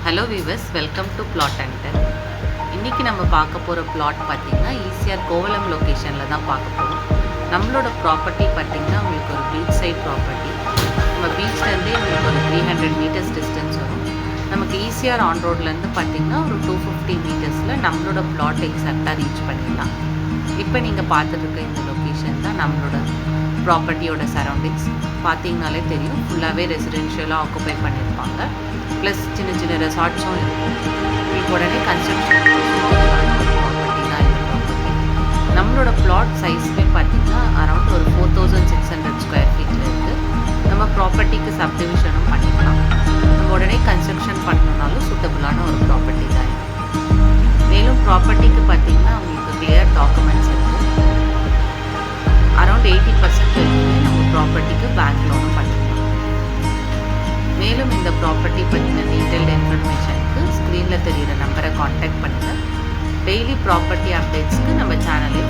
Hello viewers, welcome to plot and tell. இன்றைக்கி நம்ம பார்க்க போகிற பிளாட் பார்த்திங்கன்னா ஈசிஆர் கோவளம் லொக்கேஷனில் தான் பார்க்க போகிறோம். நம்மளோட ப்ராப்பர்ட்டி பார்த்திங்கன்னா உங்களுக்கு ஒரு பீச் சைட் ப்ராப்பர்ட்டி. நம்ம பீச்லேருந்தே உங்களுக்கு ஒரு 300 மீட்டர்ஸ் டிஸ்டன்ஸ் வரும். நமக்கு ஈசிஆர் ஆன் ரோட்லேருந்து பார்த்திங்கன்னா ஒரு 250 மீட்டர்ஸில் நம்மளோட பிளாட் எக்ஸாக்டாக ரீச் பண்ணிடலாம். இப்போ நீங்கள் பார்த்துட்டு இந்த லொக்கேஷன் தான் நம்மளோட ப்ராப்பர்ட்டியோட சரௌண்டிங்ஸ். பார்த்தீங்கனாலே தெரியும், ஃபுல்லாகவே ரெசிடென்ஷியலாக ஆக்குபை பண்ணியிருப்பாங்க. ப்ளஸ் சின்ன சின்ன ரெசார்ட்ஸும் இருக்கும். உங்களுக்கு உடனே கன்ஸ்ட்ரக்ஷன் ப்ராப்பர்ட்டி தான் இந்த ப்ராப்பர்ட்டி. நம்மளோட பிளாட் சைஸுமே பார்த்திங்கன்னா அரௌண்ட் ஒரு 4600 ஸ்கொயர் ஃபீட்டில் இருக்குது. நம்ம ப்ராப்பர்ட்டிக்கு சப்டிவிஷனும் பண்ணிக்கலாம். நம்ம உடனே கன்ஸ்ட்ரக்ஷன் பண்ணணுன்னாலும் சூட்டபுளான ஒரு ப்ராப்பர்ட்டி தான் இது. மேலும் ப்ராப்பர்ட்டிக்கு பார்த்திங்கன்னா உங்களுக்கு கிளியர் டாக்குமெண்ட்ஸ் இருக்குது. அரௌண்ட் 80% வரைக்குமே நம்ம ப்ராப்பர்ட்டிக்கு பேங்க் லோனும் பண்ணிக்கலாம். மேலும் இந்த ப்ராப்பர்ட்டி பற்றின டீட்டெயில்டு இன்ஃபர்மேஷனுக்கு ஸ்க்ரீனில் தெரிகிற நம்பரை காண்டாக்ட் பண்ணுங்கள். டெய்லி ப்ராப்பர்ட்டி அப்டேட்ஸ்க்கு நம்ம சேனலை